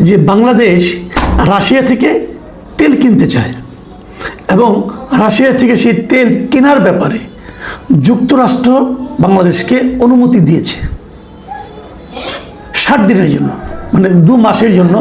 যে বাংলাদেশ রাশিয়া থেকে তেল কিনতে চায় এবং রাশিয়া থেকে সেই তেল কেনার ব্যাপারে যুক্তরাষ্ট্র বাংলাদেশকে অনুমতি দিয়েছে 60 দিনের জন্য, মানে 2 মাসের জন্য,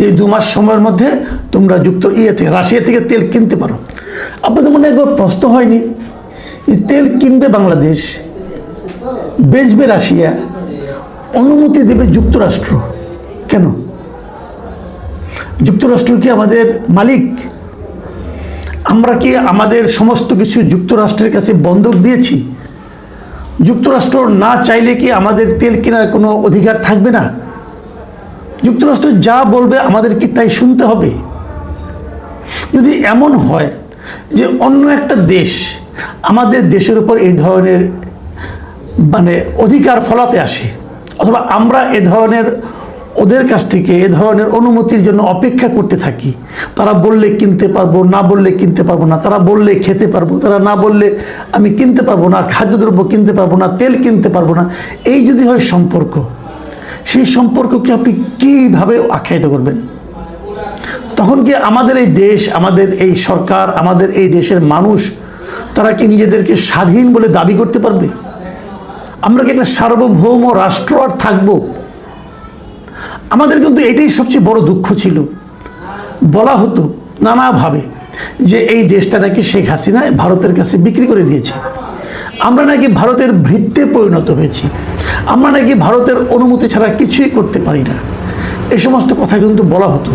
যে 2 মাস সময়ের মধ্যে তোমরা রাশিয়া থেকে তেল কিনতে পারো। আপনাদের মনে একবার প্রশ্ন হয়নি তেল কিনবে বাংলাদেশ, বেচবে রাশিয়া, অনুমতি দেবে যুক্তরাষ্ট্র? কেন? যুক্তরাষ্ট্র কি আমাদের মালিক? আমরা কি আমাদের সমস্ত কিছু যুক্তরাষ্ট্রের কাছে বন্ধক দিয়েছি? যুক্তরাষ্ট্র না চাইলে কি আমাদের তেল কেনার কোনো অধিকার থাকবে না? যুক্তরাষ্ট্র যা বলবে আমাদের কি তাই শুনতে হবে? যদি এমন হয় যে অন্য একটা দেশ আমাদের দেশের উপর এই ধরনের অধিকার ফলাতে আসে, অথবা আমরা এ ধরনের ওদের কাছ থেকে এ ধরনের অনুমতির জন্য অপেক্ষা করতে থাকি, তারা বললে কিনতে পারবো, না বললে কিনতে পারবো না, তারা বললে খেতে পারবো, তারা না বললে আমি কিনতে পারবো না, খাদ্যদ্রব্য কিনতে পারবো না, তেল কিনতে পারবো না, এই যদি হয় সম্পর্ক, সেই সম্পর্ককে আপনি কীভাবে আখ্যায়িত করবেন? তখন কি আমাদের এই দেশ, আমাদের এই সরকার, আমাদের এই দেশের মানুষ, তারা কি নিজেদেরকে স্বাধীন বলে দাবি করতে পারবে? আমরা কি একটা সার্বভৌম রাষ্ট্র আর থাকবো? আমাদের কিন্তু এটাই সবচেয়ে বড় দুঃখ ছিল। বলা হতো নানাভাবে যে এই দেশটা নাকি শেখ হাসিনা ভারতের কাছে বিক্রি করে দিয়েছে, আমরা নাকি ভারতের ভৃত্যে পরিণত হয়েছি, আমরা নাকি ভারতের অনুমতি ছাড়া কিছুই করতে পারি না। এই সমস্ত কথা কিন্তু বলা হতো,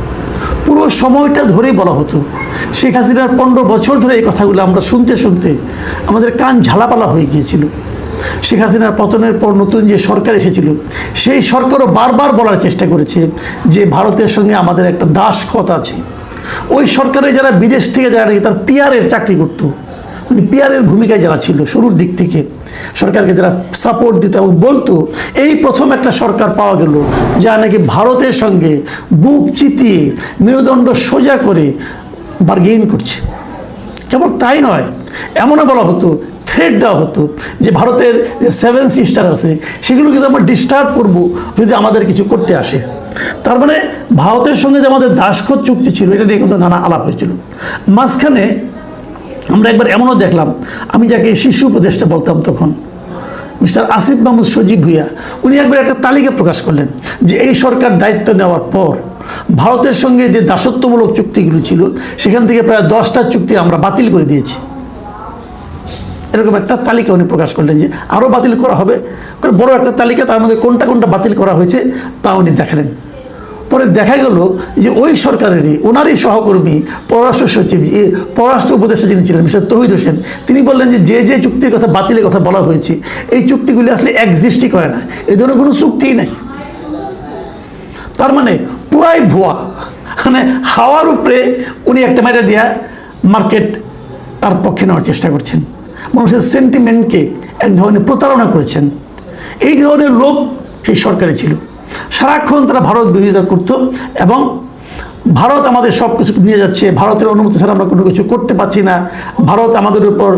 পুরো সময়টা ধরেই বলা হতো। শেখ হাসিনার 15 বছর ধরে এই কথাগুলো আমরা শুনতে শুনতে আমাদের কান ঝালাপালা হয়ে গিয়েছিল। শেখ হাসিনার পতনের পর নতুন যে সরকার এসেছিল, সেই সরকারও বারবার বলার চেষ্টা করেছে যে ভারতের সঙ্গে আমাদের একটা দাসখত আছে। ওই সরকারে যারা বিদেশ থেকে যারা নাকি তার পিআরের চাকরি করতো, মানে পিআরের ভূমিকায় যারা ছিল শুরুর দিক থেকে, সরকারকে যারা সাপোর্ট দিত এবং বলতো, এই প্রথম একটা সরকার পাওয়া গেল যা নাকি ভারতের সঙ্গে বুক চিতিয়ে মেরুদণ্ড সোজা করে বার্গেইন করছে। কেবল তাই নয়, এমনও বলা হতো, থ্রেট দেওয়া হতো যে ভারতের যে 7 সিস্টার আছে সেগুলো কিন্তু আমরা ডিস্টার্ব করবো যদি আমাদের কিছু করতে আসে। তার মানে ভারতের সঙ্গে যে আমাদের দাসখত চুক্তি ছিল, এটা নিয়ে কিন্তু নানা আলাপ হয়েছিল। মাঝখানে আমরা একবার এমনও দেখলাম, আমি যাকে শিশু উপদেষ্টা বলতাম তখন, মিস্টার আসিফ মাহমুদ সজীব ভুইয়া, উনি একবার একটা তালিকা প্রকাশ করলেন যে এই সরকার দায়িত্ব নেওয়ার পর ভারতের সঙ্গে যে দাসত্বমূলক চুক্তিগুলো ছিল সেখান থেকে প্রায় 10টা চুক্তি আমরা বাতিল করে দিয়েছি। এরকম একটা তালিকা উনি প্রকাশ করলেন যে আরও বাতিল করা হবে, বড় একটা তালিকা, তার মধ্যে কোনটা কোনটা বাতিল করা হয়েছে তা উনি দেখালেন। পরে দেখা গেল যে ওই সরকারেরই ওনারই সহকর্মী পররাষ্ট্র সচিব, পররাষ্ট্র উপদেষ্টা যিনি ছিলেন মিস্টার তৌহিদ হোসেন, তিনি বললেন যে যে চুক্তির কথা বাতিলের কথা বলা হয়েছে এই চুক্তিগুলি আসলে এক্সিস্টই করে না, এই ধরনের কোনো চুক্তিই নাই। তার মানে পুরাই ভুয়া, মানে হাওয়ার উপরে উনি একটা মেরে দেওয়া মার্কেট তার পক্ষে নেওয়ার চেষ্টা করছেন, মানুষের সেন্টিমেন্টকে এক ধরনের প্রতারণা করেছেন। এই ধরনের লোক সেই সরকারে ছিল। সারাক্ষণ তারা ভারত বিরোধিতা করত এবং ভারত আমাদের সব কিছু নিয়ে যাচ্ছে, ভারতের অনুমতি ছাড়া আমরা কোনো কিছু করতে পারছি না, ভারত আমাদের উপর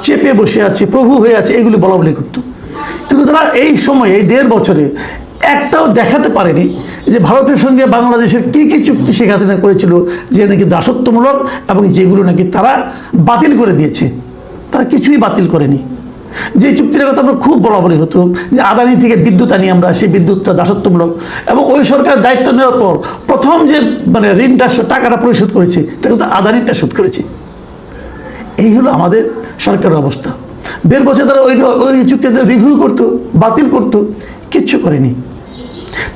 চেপে বসে আছে, প্রভু হয়ে আছে, এইগুলি বলা বলি করতো। কিন্তু তারা এই সময়ে, এই 1.5 বছরে একটাও দেখাতে পারেনি যে ভারতের সঙ্গে বাংলাদেশের কী কী চুক্তি শেখ হাসিনা করেছিল যে নাকি দাসত্বমূলক এবং যেগুলো নাকি তারা বাতিল করে দিয়েছে। তারা কিছুই বাতিল করেনি। যে চুক্তির কথা আমরা খুব বলা বলি হতো যে আদানি থেকে বিদ্যুৎ আনি আমরা, সেই বিদ্যুৎটা দাসত্বমূলক, এবং ওই সরকার দায়িত্ব নেওয়ার পর প্রথম যে ঋণটা টাকাটা পরিশোধ করেছে এটা কিন্তু আদানিটা শোধ করেছে। এই হলো আমাদের সরকারের অবস্থা। 1.5 বছর তারা ওই চুক্তিটা রিভিউ করতো, বাতিল করতো, কিচ্ছু করেনি।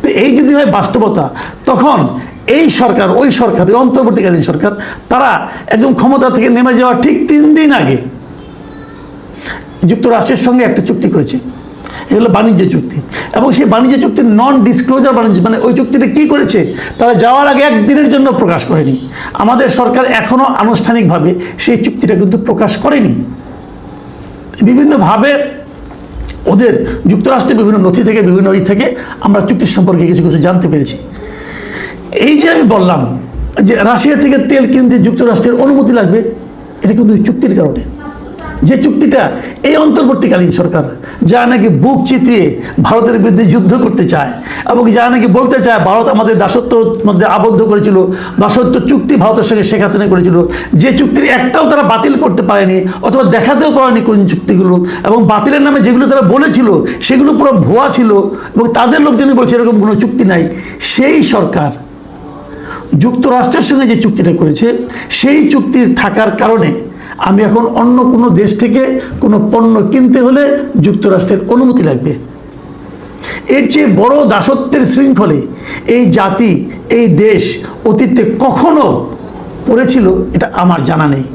তো এই যদি হয় বাস্তবতা, তখন এই সরকার, ওই সরকার, ওই অন্তর্বর্তীকালীন সরকার, তারা একদম ক্ষমতা থেকে নেমে যাওয়ার ঠিক 3 দিন আগে যুক্তরাষ্ট্রের সঙ্গে একটা চুক্তি করেছে, এগুলো বাণিজ্য চুক্তি, এবং সেই বাণিজ্য চুক্তির নন ডিসক্লোজার বাণিজ্য, মানে ওই চুক্তিটা কী করেছে তারা যাওয়ার আগে 1 দিনের জন্য প্রকাশ করেনি। আমাদের সরকার এখনও আনুষ্ঠানিকভাবে সেই চুক্তিটা কিন্তু প্রকাশ করেনি। বিভিন্নভাবে ওদের যুক্তরাষ্ট্রের বিভিন্ন নথি থেকে, বিভিন্ন থেকে আমরা চুক্তির সম্পর্কে কিছু কিছু জানতে পেরেছি। এই যে আমি বললাম যে রাশিয়া থেকে তেল কিনতে যুক্তরাষ্ট্রের অনুমতি লাগবে, এটা কিন্তু ওই চুক্তির কারণে। যে চুক্তিটা এই অন্তর্বর্তীকালীন সরকার যা নাকি বুক চিতিয়ে ভারতের বিরুদ্ধে যুদ্ধ করতে চায় এবং যা নাকি বলতে চায় ভারত আমাদের দাসত্বর মধ্যে আবদ্ধ করেছিল, দাসত্ব চুক্তি ভারতের সঙ্গে শেখ হাসিনা করেছিল, যে চুক্তির একটাও তারা বাতিল করতে পারেনি অথবা দেখাতেও পারেনি কোন চুক্তিগুলো, এবং বাতিলের নামে যেগুলো তারা বলেছিল সেগুলো পুরো ভুয়া ছিল এবং তাদের লোকজনই বলছে এরকম কোনো চুক্তি নাই। সেই সরকার যুক্তরাষ্ট্রের সঙ্গে যে চুক্তিটা করেছে সেই চুক্তি থাকার কারণে আমি এখন অন্য কোনো দেশ থেকে কোনো পণ্য কিনতে হলে যুক্তরাষ্ট্রের অনুমতি লাগবে। এর চেয়ে বড় দাসত্বের শৃঙ্খলে এই জাতি, এই দেশ অতীতে কখনো পড়েছিল এটা আমার জানা নেই।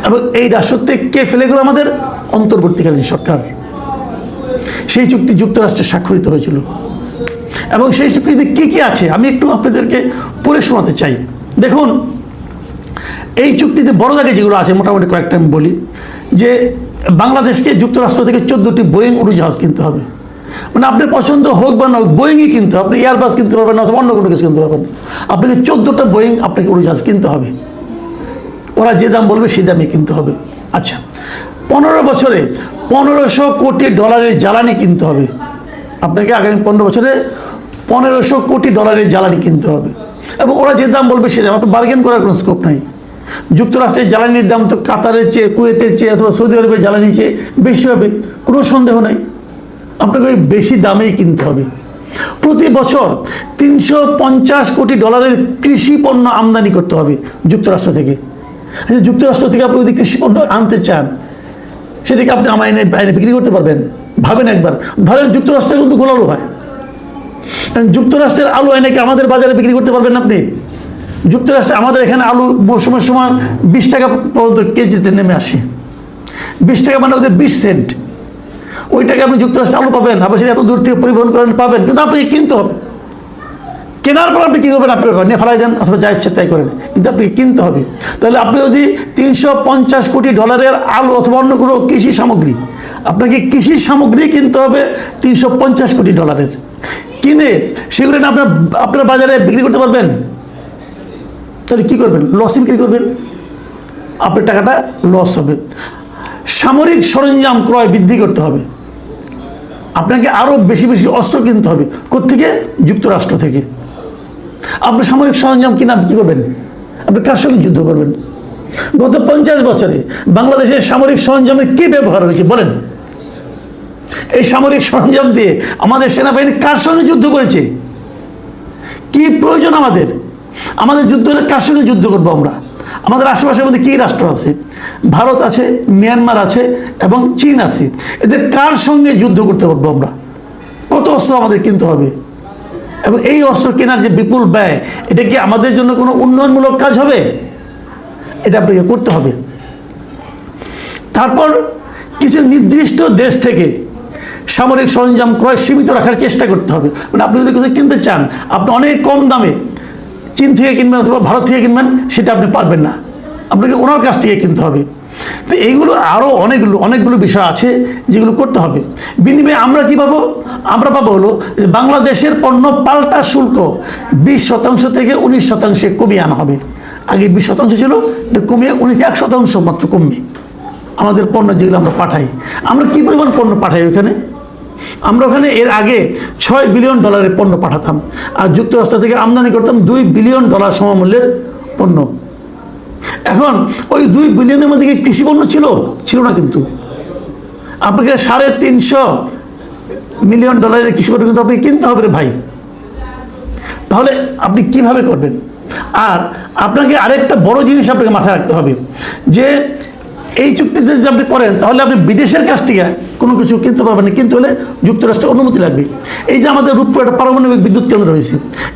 এবং এই দাসত্বে কে ফেলে গেল? আমাদের অন্তর্বর্তীকালীন সরকার। সেই চুক্তি যুক্তরাষ্ট্রে স্বাক্ষরিত হয়েছিল এবং সেই চুক্তিতে কী কী আছে আমি একটু আপনাদেরকে পড়ে শোনাতে চাই। দেখুন, এই চুক্তিতে বড় দাগে যেগুলো আছে মোটামুটি কয়েকটা আমি বলি, যে বাংলাদেশকে যুক্তরাষ্ট্র থেকে 14টি বোয়িং উড়োজাহাজ কিনতে হবে। মানে আপনার পছন্দ হোক বা না হোক বোয়িংই কিনতে হবে, আপনি এয়ারবাস কিনতে পারবেন না অথবা অন্য কোনো কিছু কিনতে পারবেন না, আপনাকে 14টা বোয়িং আপনাকে উড়োজাহাজ কিনতে হবে। ওরা যে দাম বলবে সেই দামে কিনতে হবে। আচ্ছা, 15 বছরে $1500 কোটি জ্বালানি কিনতে হবে। আপনাকে আগামী 15 বছরে $1500 কোটি জ্বালানি কিনতে হবে এবং ওরা যে দাম বলবে সে দাম, আপনার বার্গেন করার কোনো স্কোপ নাই। যুক্তরাষ্ট্রের জ্বালানির দাম তো কাতারের চেয়ে, কুয়েতের চেয়ে অথবা সৌদি আরবের জ্বালানির চেয়ে বেশি হবে, কোনো সন্দেহ নাই। আপনাকে ওই বেশি দামেই কিনতে হবে। প্রতি বছর $350 কোটি কৃষি পণ্য আমদানি করতে হবে যুক্তরাষ্ট্র থেকে। যুক্তরাষ্ট্র থেকে আপনি যদি কৃষি পণ্য আনতে চান সেটাকে আপনি আমার বাইরে বিক্রি করতে পারবেন? ভাবেন একবার। ধরেন যুক্তরাষ্ট্রে কিন্তু গোলালু হয়, যুক্তরাষ্ট্রের আলু এনে কি আমাদের বাজারে বিক্রি করতে পারবেন আপনি? যুক্তরাষ্ট্রে আমাদের এখানে আলু মৌসুমের সময় 20 টাকা পর্যন্ত কেজিতে নেমে আসে। 20 টাকা মানে ওদের 20 সেন্ট। ওই টাকা আপনি যুক্তরাষ্ট্রে আলু পাবেন, আবার সেটা এত দূর থেকে পরিবহন করেন পাবেন, কিন্তু আপনাকে কিনতে হবে। কেনার পর আপনি কী করবেন? আপনি নিয়ে ফেলাই দেন অথবা যা ইচ্ছে তাই করেন, কিন্তু আপনাকে কিনতে হবে। তাহলে আপনি যদি $350 কোটি আলু অথবা অন্য কোনো কৃষি সামগ্রী, আপনাকে কৃষি সামগ্রী কিনতে হবে $350 কোটি কিনে সেগুলো না আপনার বাজারে বিক্রি করতে পারবেন? তাহলে কী করবেন? লসে বিক্রি করবেন, আপনার টাকাটা লস হবে। সামরিক সরঞ্জাম ক্রয় বৃদ্ধি করতে হবে, আপনাকে আরও বেশি বেশি অস্ত্র কিনতে হবে। কোত্থেকে? যুক্তরাষ্ট্র থেকে। আপনি সামরিক সরঞ্জাম কিনা কী করবেন? আপনি কার সঙ্গে যুদ্ধ করবেন? গত 50 বছরে বাংলাদেশের সামরিক সরঞ্জামের কী ব্যবহার হয়েছে বলেন? এই সামরিক সরঞ্জাম দিয়ে আমাদের সেনাবাহিনী কার সঙ্গে যুদ্ধ করেছে? কি প্রয়োজন আমাদের? আমাদের যুদ্ধ হলে কার সঙ্গে যুদ্ধ করবো আমরা? আমাদের আশেপাশের মধ্যে কী রাষ্ট্র আছে? ভারত আছে, মিয়ানমার আছে এবং চীন আছে। এদের কার সঙ্গে যুদ্ধ করতে পারবো আমরা? কত অস্ত্র আমাদের কিনতে হবে এবং এই অস্ত্র কেনার যে বিপুল ব্যয়, এটা কি আমাদের জন্য কোনো উন্নয়নমূলক কাজ হবে? এটা আপনাকে করতে হবে। তারপর কিছু নির্দিষ্ট দেশ থেকে সামরিক সরঞ্জাম ক্রয় সীমিত রাখার চেষ্টা করতে হবে। মানে আপনি যদি কিছু কিনতে চান, আপনি অনেক কম দামে চীন থেকে কিনবেন অথবা ভারত থেকে কিনবেন, সেটা আপনি পারবেন না, আপনাকে ওনার কাছ থেকে কিনতে হবে। তো এইগুলো আরও অনেকগুলো বিষয় আছে যেগুলো করতে হবে। বিনিময়ে আমরা কী পাবো? আমরা পাবো হলো যে বাংলাদেশের পণ্য পাল্টা শুল্ক 20% থেকে 19% কমিয়ে আনা হবে। আগে 20% ছিল, এটা কমিয়ে 1% মাত্র কমবে। আমাদের পণ্য যেগুলো আমরা পাঠাই, আমরা কী পরিমাণ পণ্য পাঠাই ওখানে? আমরা ওখানে এর আগে $6 বিলিয়ন পণ্য পাঠাতাম, আর যুক্তরাষ্ট্র থেকে আমদানি করতাম $2 বিলিয়ন সমমূল্যের পণ্য। এখন ওই 2 বিলিয়নের মধ্যে কি কৃষি পণ্য ছিল না, কিন্তু আপনাকে $350 মিলিয়ন কৃষি পণ্য কিন্তু আপনাকে কিনতে হবে রে ভাই। তাহলে আপনি কিভাবে করবেন? আর আপনাকে আরেকটা বড় জিনিস আপনাকে মাথায় রাখতে হবে যে এই চুক্তিতে যদি আপনি করেন তাহলে আপনি বিদেশের কাছ থেকে কোনো কিছু কিনতে পারবেন না, কিন্তু হলে যুক্তরাষ্ট্রের অনুমতি লাগবে। এই যে আমাদের রূপপুর একটা পারমাণবিক বিদ্যুৎ কেন্দ্র রয়েছে,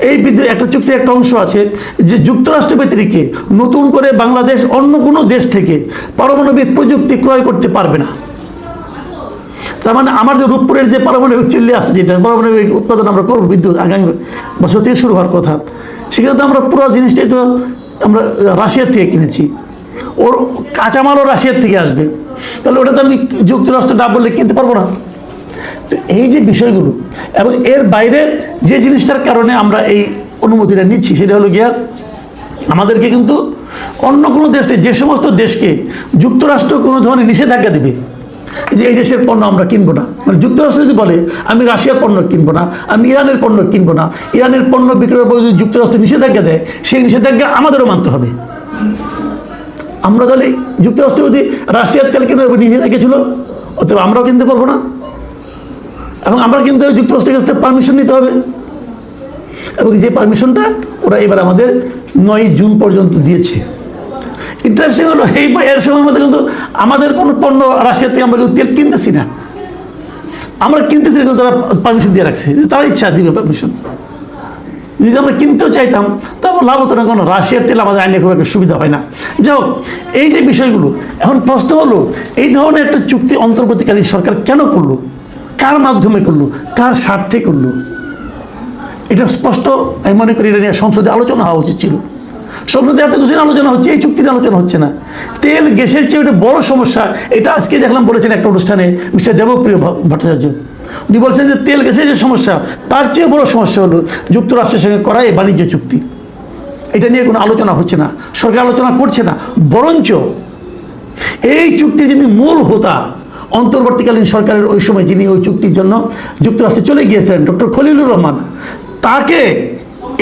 এই বিদ্যুৎ একটা চুক্তির একটা অংশ আছে যে যুক্তরাষ্ট্র ব্যতিরেকে নতুন করে বাংলাদেশ অন্য কোনো দেশ থেকে পারমাণবিক প্রযুক্তি ক্রয় করতে পারবে না। তার মানে আমার যে রূপপুরের যে পারমাণবিক চুল্লি আছে, যেটা পারমাণবিক উৎপাদন আমরা করবো, বিদ্যুৎ আগামী বছর থেকে শুরু হওয়ার কথা, সেখানে তো আমরা পুরো জিনিসটাই তো আমরা রাশিয়ার থেকে কিনেছি, ওর কাঁচামালও রাশিয়ার থেকে আসবে, তাহলে ওটা তো আমি যুক্তরাষ্ট্র না বললে কিনতে পারবো না। তো এই যে বিষয়গুলো এবং এর বাইরে যে জিনিসটার কারণে আমরা এই অনুমতিটা নিচ্ছি সেটা হলো গিয়া আমাদেরকে কিন্তু অন্য কোনো দেশে যে সমস্ত দেশকে যুক্তরাষ্ট্র কোনো ধরনের নিষেধাজ্ঞা দেবে যে এই দেশের পণ্য আমরা কিনবো না, মানে যুক্তরাষ্ট্র যদি বলে আমি রাশিয়ার পণ্য কিনবো না, আমি ইরানের পণ্য কিনবো না, ইরানের পণ্য বিক্রয়ের উপর যদি যুক্তরাষ্ট্র নিষেধাজ্ঞা দেয় সেই নিষেধাজ্ঞা আমাদেরও মানতে হবে। আমরা তাহলে যুক্তরাষ্ট্র যদি রাশিয়ার তেল কেনার উপর নিষেধাজ্ঞা ছিল, অতএব আমরাও কিনতে পারবো না, এবং আমরা কিন্তু যুক্তরাষ্ট্রের কাছ থেকে পারমিশন নিতে হবে, এবং যে পারমিশনটা ওরা এবার আমাদের 9 জুন পর্যন্ত দিয়েছে। ইন্টারেস্টিং হলো এই এর সময় মধ্যে কিন্তু আমাদের কোনো পণ্য রাশিয়া থেকে আমরা কিন্তু তেল কিনতেছি না, আমরা কিনতেছি না, কিন্তু তারা পারমিশন দিয়ে রাখছে, তারা ইচ্ছা দিবে পারমিশন। যদি আমরা কিনতেও চাইতাম তারপর লাভ হতো না, কোনো রাশিয়ার তেল আমাদের আইনে খুব একটা সুবিধা হয় না। যাই হোক, এই যে বিষয়গুলো, এখন প্রশ্ন হলো এই ধরনের একটা চুক্তি অন্তর্বর্তীকালীন সরকার কেন করলো, কার মাধ্যমে করলো, কার স্বার্থে করলো, এটা স্পষ্ট আমি মনে করি এটা নিয়ে সংসদে আলোচনা হওয়া উচিত ছিল। সংসদে এত কিছু আলোচনা হচ্ছে, এই চুক্তির আলোচনা হচ্ছে না। তেল গ্যাসের চেয়ে একটা বড় সমস্যা, এটা আজকে দেখলাম বলেছেন একটা অনুষ্ঠানে মিস্টার দেবপ্রিয় ভট্টাচার্য, উনি বলছেন যে তেল গ্যাসের যে সমস্যা তার চেয়ে বড় সমস্যা হলো যুক্তরাষ্ট্রের সঙ্গে করা এই বাণিজ্য চুক্তি। এটা নিয়ে কোনো আলোচনা হচ্ছে না, সরকার আলোচনা করছে না, বরঞ্চ এই চুক্তির যিনি মূল হোতা অন্তর্বর্তীকালীন সরকারের ওই সময় যিনি ওই চুক্তির জন্য যুক্তরাষ্ট্রে চলে গিয়েছিলেন ডক্টর খলিলুর রহমান, তাকে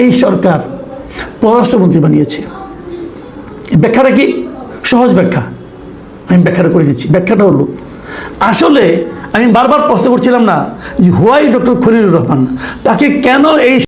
এই সরকার পররাষ্ট্রমন্ত্রী বানিয়েছে। ব্যাখ্যাটা কি? সহজ ব্যাখ্যা, আমি ব্যাখ্যাটা করে দিচ্ছি। ব্যাখ্যাটা হলো, আসলে আমি বারবার প্রশ্ন করছিলাম না যে হোয়াই ডক্টর খলিলুর রহমান, তাকে কেন এই